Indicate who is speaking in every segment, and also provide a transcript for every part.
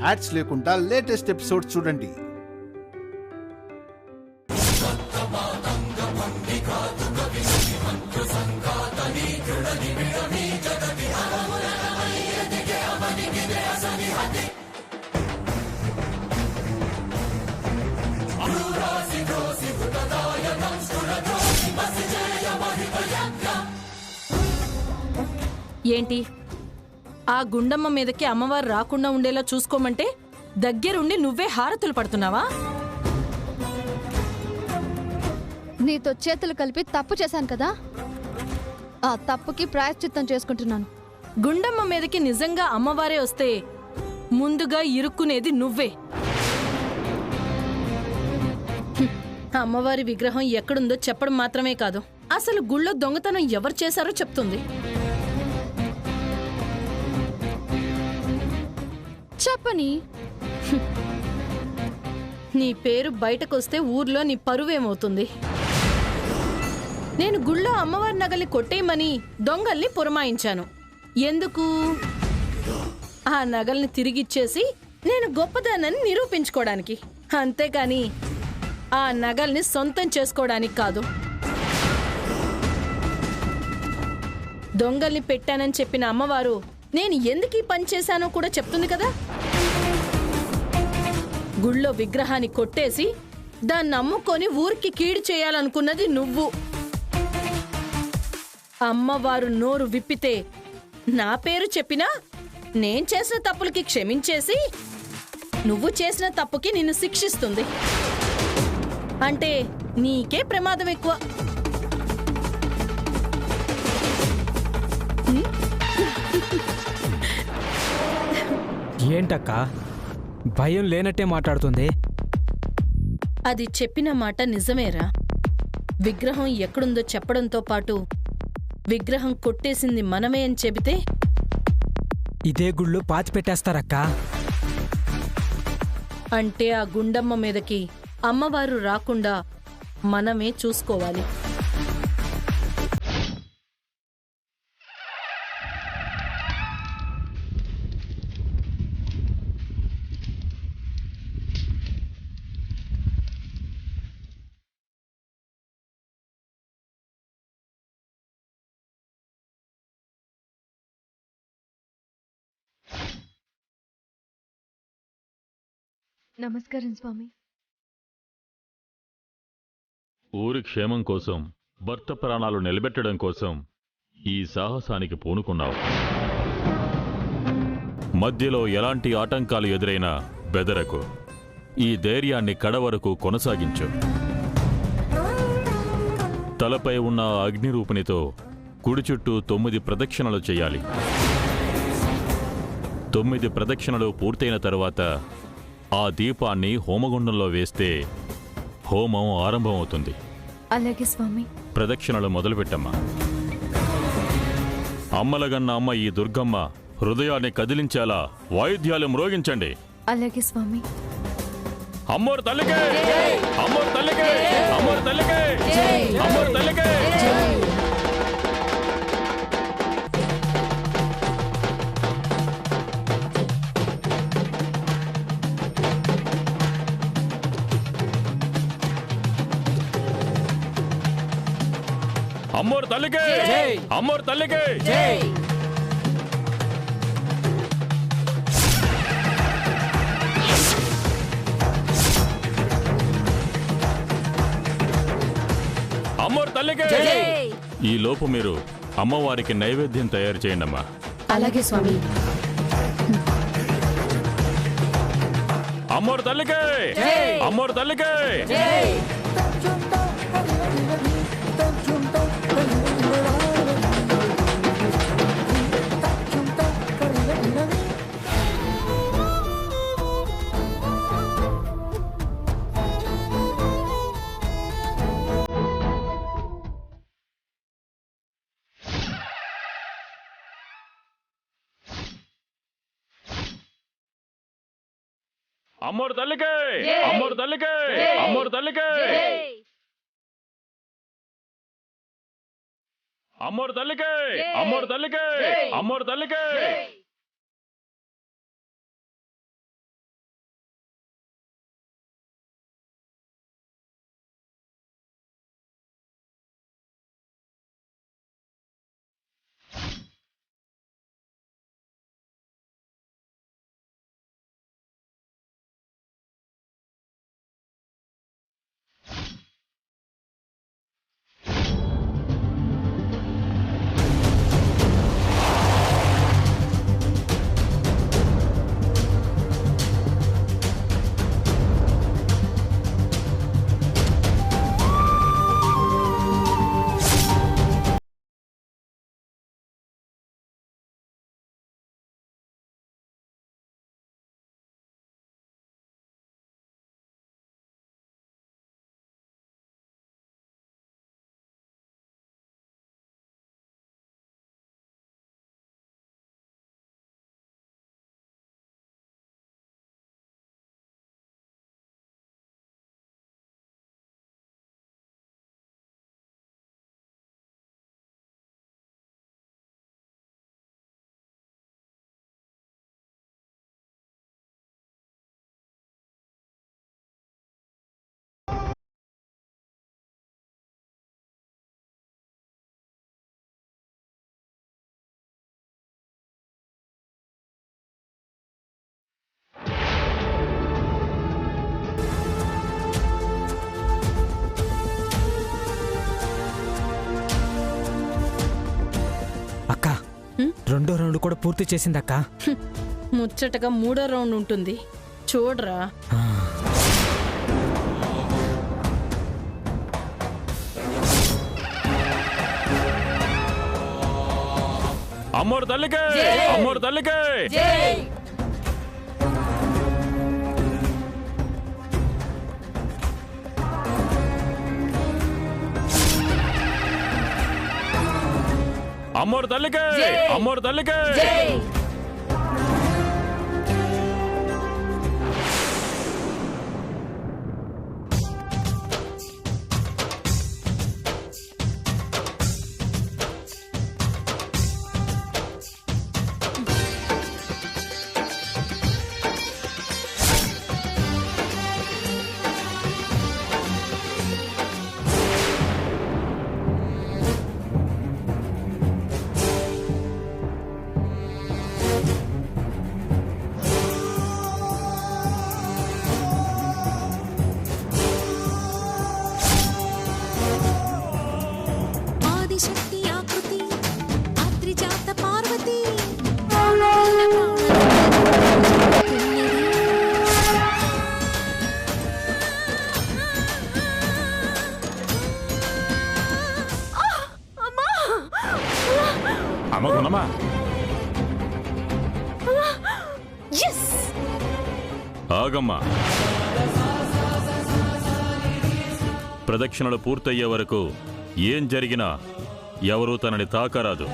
Speaker 1: Ads లేకుండా latest episodes చూడండి.
Speaker 2: ఏంటి ఆ గుండమ్మ మీదకి అమ్మవారు రాకుండా ఉండేలా చూసుకోమంటే దగ్గరుండి నువ్వే హారతులు పడుతున్నావా?
Speaker 3: నీతో చేతులు కలిపి తప్పు చేశాను కదా, ఆ తప్పుకి ప్రాయశ్చిత్తం చేసుకుంటున్నాను.
Speaker 2: గుండమ్మ మీదకి నిజంగా అమ్మవారే వస్తే ముందుగా ఇరుక్కునేది నువ్వే. అమ్మవారి విగ్రహం ఎక్కడుందో చెప్పడం మాత్రమే కాదు, అసలు గుళ్ళో దొంగతనం ఎవరు చేశారో చెప్తుంది.
Speaker 3: చెప్పని.
Speaker 2: నీ పేరు బయటకొస్తే ఊర్లో నీ పరువేమవుతుంది. నేను గుళ్ళో అమ్మవారి నగల్ని కొట్టేయమని దొంగల్ని పురమాయించాను. ఎందుకు? ఆ నగల్ని తిరిగిచ్చేసి నేను గొప్పదానని నిరూపించుకోవడానికి, అంతేకాని ఆ నగల్ని సొంతం చేసుకోవడానికి కాదు. దొంగల్ని పెట్టానని చెప్పిన అమ్మవారు నేను ఎందుకు ఈ పని చేశానో కూడా చెప్తుంది కదా. గుళ్ళో విగ్రహాన్ని కొట్టేసి దాన్ని అమ్ముకొని ఊరికి కీడు చేయాలనుకున్నది నువ్వు. అమ్మవారు నోరు విప్పితే నా పేరు చెప్పినా నేను చేసిన తప్పులకి క్షమించేసి నువ్వు చేసిన తప్పుకి నిన్ను శిక్షిస్తుంది. అంటే నీకే ప్రమాదం ఎక్కువ.
Speaker 4: ఏంటక్క భయం లేనట్టే మాట్లాడుతుంది?
Speaker 2: అది చెప్పిన మాట నిజమేరా. విగ్రహం ఎక్కడుందో చెప్పడంతో పాటు విగ్రహం కొట్టేసింది మనమే అని చెబితే
Speaker 4: ఇదే గుళ్ళు పాతి పెట్టేస్తారక్క.
Speaker 2: అంటే ఆ గుండమ్మ మీదకి అమ్మవారు రాకుండా మనమే చూసుకోవాలి.
Speaker 3: నమస్కారం స్వామి.
Speaker 5: ఊరి క్షేమం కోసం, భర్త ప్రాణాలు నిలబెట్టడం కోసం ఈ సాహసానికి పూనుకున్నావు. మధ్యలో ఎలాంటి ఆటంకాలు ఎదురైనా బెదరకు. ఈ ధైర్యాన్ని కడవరకు కొనసాగించు. తలపై ఉన్న అగ్నిరూపిణితో కుడి చుట్టూ 9 ప్రదక్షిణలు చేయాలి. 9 ప్రదక్షిణలు పూర్తయిన తరువాత ఆ దీపాన్ని హోమగుండంలో వేస్తే హోమం ఆరంభమవుతుంది.
Speaker 3: అలాగే స్వామి.
Speaker 5: ప్రదక్షిణలు మొదలుపెట్టమ్మా. అమ్మలగన్న అమ్మ ఈ దుర్గమ్మ హృదయాన్ని కదిలించేలా వాయిద్యాలు మ్రోగించండి.
Speaker 3: అలాగే స్వామి.
Speaker 5: అమ్మోరు తల్లికే, అమ్మోరు తల్లికే, అమ్మోరు తల్లికే, అమ్మోరు తల్లికే. అమ్మోరు తల్లికే, అమ్మోరు తల్లికే. అమ్మోరు తల్లికే. ఈ లోపు మీరు అమ్మవారికి నైవేద్యం తయారు చేయండి అమ్మా.
Speaker 2: అలాగే స్వామి.
Speaker 5: అమ్మోరు తల్లికే, అమ్మోరు తల్లికే. అమ్మోరు తల్లికే, అమ్మోరు తల్లికే, అమ్మోరు తల్లికే. అమ్మోరు తల్లికే, అమ్మోరు తల్లికే, అమ్మోరు తల్లికే.
Speaker 4: రెండో రౌండ్ కూడా పూర్తి చేసిందక్క.
Speaker 2: ముచ్చటగా 3వ రౌండ్ ఉంటుంది, చూడరా.
Speaker 5: అమ్మోరు తల్లికే, అమ్మోరు తల్లికే. అమ్మోరు తల్లికే, అమ్మోరు తల్లికే. ఆగమ్మా. ప్రదక్షిణలు పూర్తయ్యే వరకు ఏం జరిగినా ఎవరూ తనని తాకరాదు.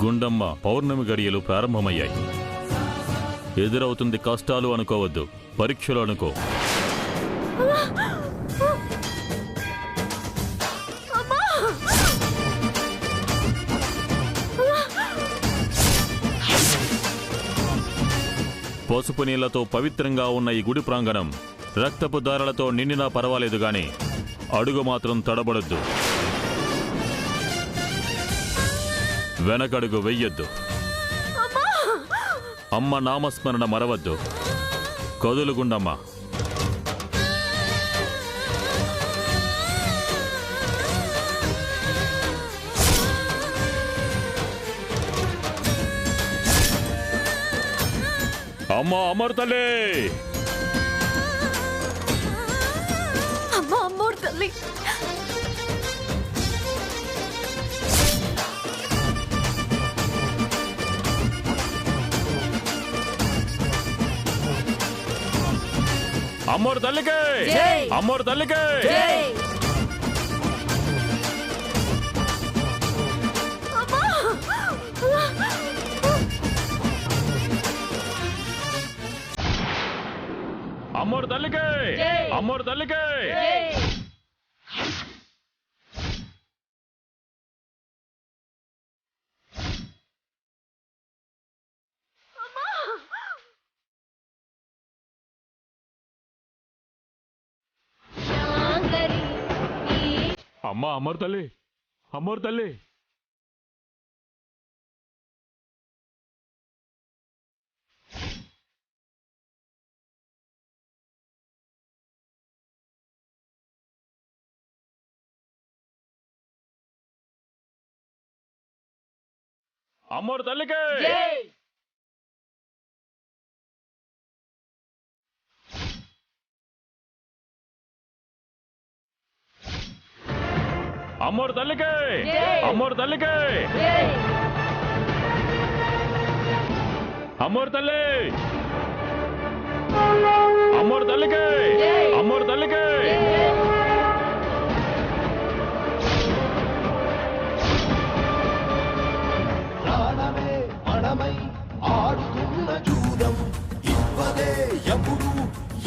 Speaker 5: గుండమ్మ పౌర్ణమి గడియలు ప్రారంభమయ్యాయి. ఎదురవుతుంది కష్టాలు అనుకోవద్దు, పరీక్షలు అనుకో. పసుపు నీళ్లతో పవిత్రంగా ఉన్న ఈ గుడి ప్రాంగణం రక్తపు దారాలతో నిండినా పర్వాలేదు గాని అడుగు మాత్రం తడబడొద్దు. వెనకడుగు వెయ్యొద్దు. అమ్మ నామస్మరణ మరవద్దు. కదులు గుండమ్మ. అమ్మ అమర్ తల్లి,
Speaker 3: అమ్మ అమ్మోరు తల్లి.
Speaker 5: అమ్మోరు తల్లికే, అమ్మోరు తల్లికే. అమ్మోరు తల్లికే, అమ్మోరు తల్లికే. అమ్మ అమ్మోరు తల్లి, అమ్మోరు తల్లి. అమ్మోరు తల్లికే. అమ్మోరు తల్లికే, అమ్మోరు తల్లికే. అమ్మోరు తల్లి, అమ్మోరు తల్లికే, అమ్మోరు తల్లికే.
Speaker 6: ప్రాణమే పణమై ఆడుతున్న జూదం ఇవ్వదే ఎప్పుడు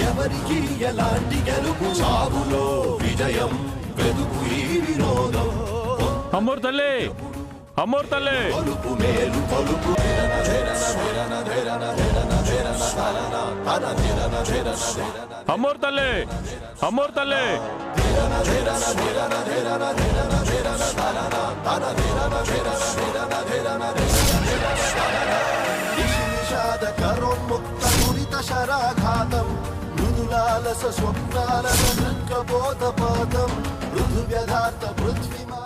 Speaker 6: ఎవరికి ఎలాంటి గెలుపు. సాగులో విజయం వెదుకు ఈ వినోదం.
Speaker 5: అమ్మోరు తల్లి, అమ్మోరు తల్లి.
Speaker 6: పలుపు మేలు పలుపు ధరణ ధరణ ధరణ ధరణ ధరణ ధరణ ధరణ ధరణ ధరణ ధరణ
Speaker 5: అమ్మోరు తల్లి, అమ్మోరు తల్లి.
Speaker 6: కరోన్ముక్త దురిత శరాఘాతం మృదులాలస స్వప్నాలన దృక్కబోధపాతం మృదు వ్యధార్థ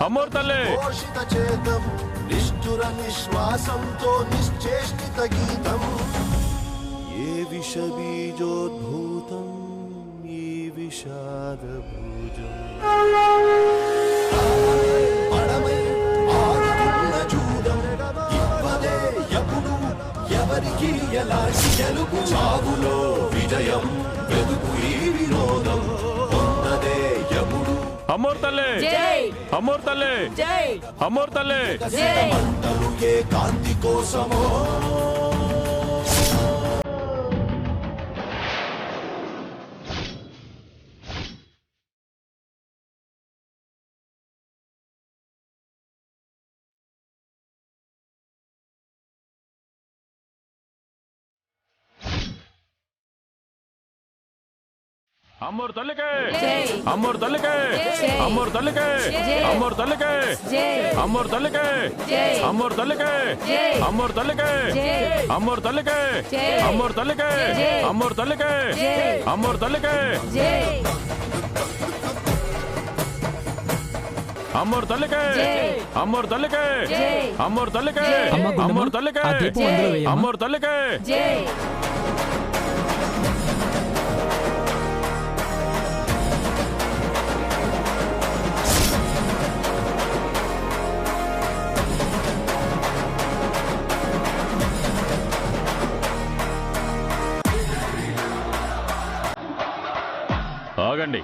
Speaker 5: అమ్మోరు తల్లి,
Speaker 6: పృథ్వీపోషిత చేతం నిష్ఠుర నిశ్వాసంతో నిశ్చేష్టిత గీతం ఏ విషబీజోద్భూతం ఈ విషాదభూజం పడమై ఆడుతున్న జూదం ఇవ్వదే ఎప్పుడు ఎవరికి ఎలాంటి గెలుపు చావులో విజయం వెదుకు ఈ వినోదం పొందదే ఎప్పుడు
Speaker 5: అమ్మోరు తల్లి, అమ్మోరు తల్లి, అమ్మోరు తల్లి.
Speaker 6: మంటలు ఏ కాంతి కోసమో
Speaker 5: అమ్మోరు తల్లికే, అమ్మోరు తల్లికే, అమ్మోరు తల్లికే, అమ్మోరు తల్లికే, అమ్మోరు తల్లికే, అమ్మోరు తల్లికే, అమ్మోరు తల్లికే, అమ్మోరు తల్లికే, అమ్మోరు తల్లికే, అమ్మోరు తల్లికే, అమ్మోరు తల్లికే, అమ్మోరు తల్లికే, అమ్మోరు తల్లికే, అమ్మోరు తల్లికే,
Speaker 4: అమ్మ గుండమ్మ,
Speaker 5: అమ్మోరు తల్లికే,
Speaker 4: ఆ దీపం అందులో వేయమ్మా.
Speaker 5: అమ్మోరు తల్లికే. ఆగండి.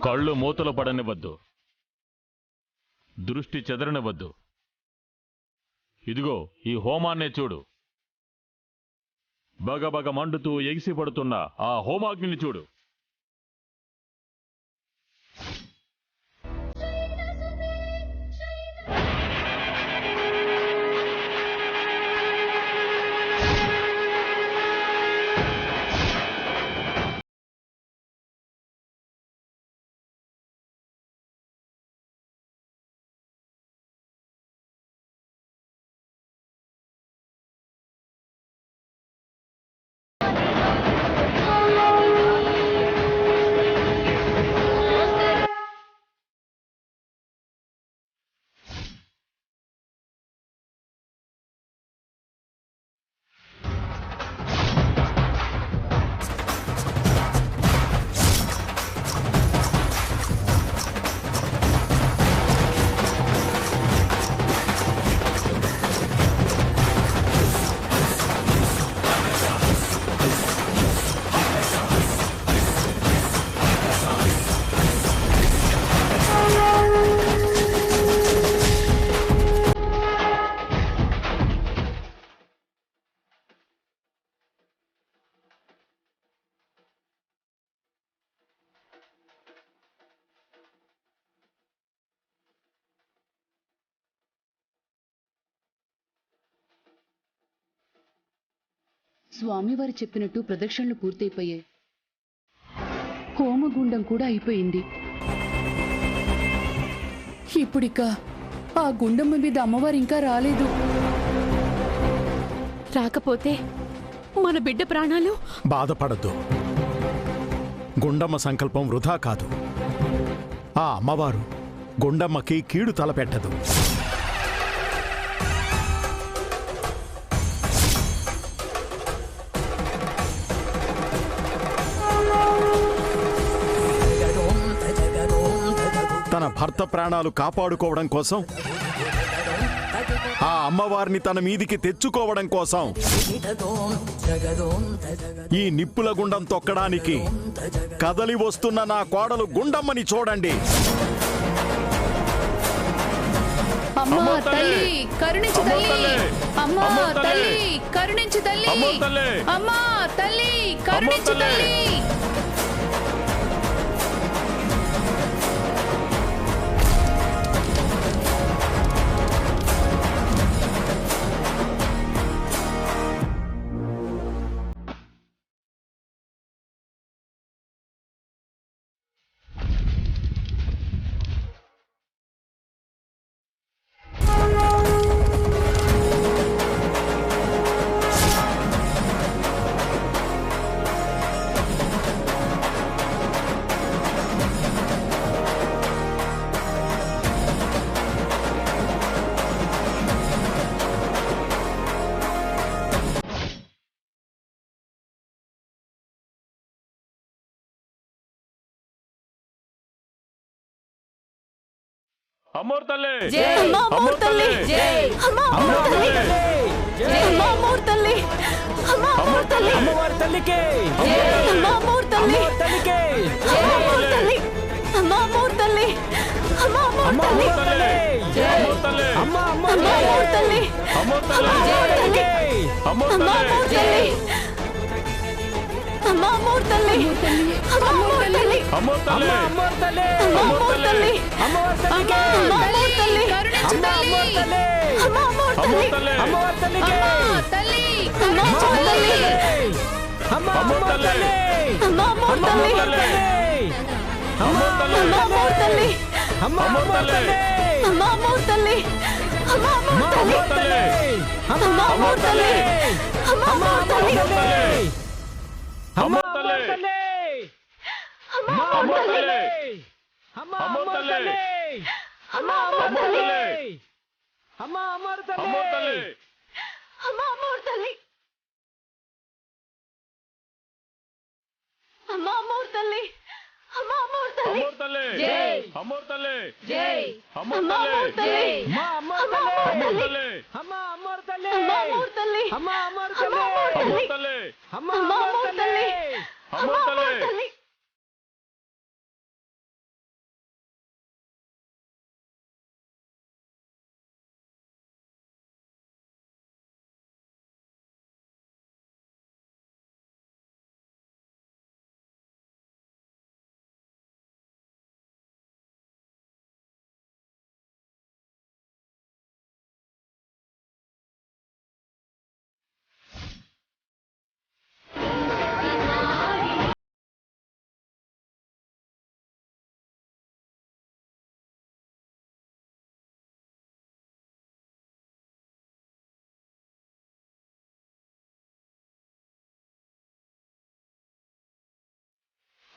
Speaker 5: కళ్ళు మూతలు పడనివ్వద్దు, దృష్టి చెదరనివ్వద్దు. ఇదిగో ఈ హోమాన్నే చూడు. బగబగ మండుతూ ఎగిసిపడుతున్న ఆ హోమాగ్నిని చూడు.
Speaker 7: స్వామివారు చెప్పినట్టు ప్రదక్షిణలు పూర్తయిపోయాయి. హోమగుండం కూడా అయిపోయింది. ఇప్పుడిక ఆ గుండమ్మ మీద అమ్మవారు ఇంకా రాలేదు. రాకపోతే మన బిడ్డ ప్రాణాలు.
Speaker 8: బాధపడద్దు, గుండమ్మ సంకల్పం వృధా కాదు. ఆ అమ్మవారు గుండమ్మకి కీడు తలపెట్టదు. తన భర్త ప్రాణాలు కాపాడుకోవడం కోసం, ఆ అమ్మవారిని తన మీదికి తెచ్చుకోవడం కోసం ఈ నిప్పుల గుండం తొక్కడానికి కదలి వస్తున్న నా కోడలు గుండమ్మని చూడండి.
Speaker 7: అమ్మా తల్లి కరుణించు తల్లి, అమ్మా తల్లి కరుణించు తల్లి, అమ్మా తల్లి కరుణించు తల్లి.
Speaker 5: అమ్మోర్ తల్లి,
Speaker 2: అమ్మోర్ తల్లి, అమ్మోర్ తల్లి, అమ్మోర్ తల్లి,
Speaker 4: అమ్మవారి తల్లికే
Speaker 2: అమ్మోర్ తల్లి,
Speaker 4: అమ్మవారి తల్లికే
Speaker 2: అమ్మోర్ తల్లి, అమ్మోర్ తల్లి,
Speaker 5: అమ్మోర్ తల్లి,
Speaker 2: అమ్మోర్ తల్లి,
Speaker 5: అమ్మోర్ తల్లి, అమ్మోర్ తల్లి,
Speaker 2: అమ్మోర్ తల్లి, అమ్మోర్ తల్లి,
Speaker 5: అమ్మోర్ తల్లి,
Speaker 4: అమ్మవారి తల్లి
Speaker 2: అమ్మోర్ తల్లి,
Speaker 4: అమ్మవారి తల్లికే
Speaker 2: అమ్మోర్ తల్లి,
Speaker 7: కరుణించు తల్లి,
Speaker 2: అమ్మోర్
Speaker 5: అమ్మోర్
Speaker 2: తల్లి,
Speaker 5: తల్లి,
Speaker 4: అమ్మవారి తల్లికే
Speaker 7: తల్లి
Speaker 2: అమ్మోర్ తల్లి,
Speaker 4: అమ్మవారి తల్లి
Speaker 2: అమ్మోర్ తల్లి,
Speaker 4: అమ్మవారి తల్లి
Speaker 2: అమ్మోర్ తల్లి,
Speaker 4: అమ్మవారి తల్లి
Speaker 2: అమ్మోర్ తల్లి,
Speaker 4: అమ్మవారి తల్లి
Speaker 2: అమ్మోర్ తల్లి,
Speaker 4: అమ్మవారి
Speaker 5: అమ్మోర్ తల్లి,
Speaker 4: అమ్మవారి తల్లి
Speaker 5: అమ్మోర్ తల్లి,
Speaker 4: అమ్మవారి తల్లి
Speaker 5: అమ్మోర్ తల్లి,
Speaker 4: అమ్మవారి
Speaker 5: అమ్మోర్
Speaker 4: తల్లి
Speaker 5: తల్లి,
Speaker 2: అమ్మోర్ తల్లి, అమ్మోర్ తల్లి,
Speaker 5: అమ్మోర్ తల్లి,
Speaker 2: జై
Speaker 5: అమ్మోర్ తల్లి,
Speaker 2: జై
Speaker 5: అమ్మోర్
Speaker 2: అమ్మోర్
Speaker 5: తల్లి,
Speaker 2: తల్లి,
Speaker 4: మా అమ్మవారి
Speaker 5: అమ్మోర్
Speaker 4: తల్లి
Speaker 5: తల్లి,
Speaker 4: అమ్మ అమ్మవారి తల్లి
Speaker 2: అమ్మోర్ తల్లి,
Speaker 4: అమ్మ అమ్మవారి
Speaker 2: అమ్మోర్
Speaker 4: తల్లి
Speaker 2: తల్లి,
Speaker 5: అమ్మోర్ తల్లి,
Speaker 4: అమ్మ అమ్మవారి తల్లి
Speaker 5: అమ్మోర్ తల్లి,
Speaker 2: అమ్మోర్ తల్లి.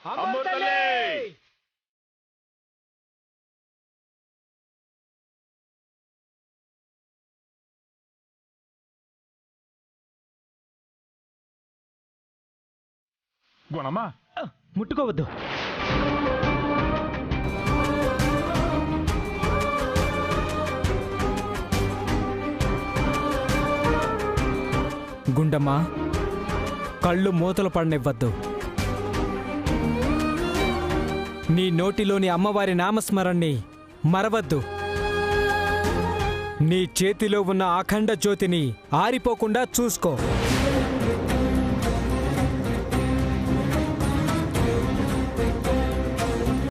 Speaker 5: అమ్మోర్ తల్లి,
Speaker 4: గుణమా ముట్టుకోవద్దు. గుండమ్మా కళ్ళు మూతలు పడనివ్వద్దు. నీ నోటిలోని అమ్మవారి నామస్మరణని మరవద్దు. నీ చేతిలో ఉన్న అఖండ జ్యోతిని ఆరిపోకుండా చూసుకో.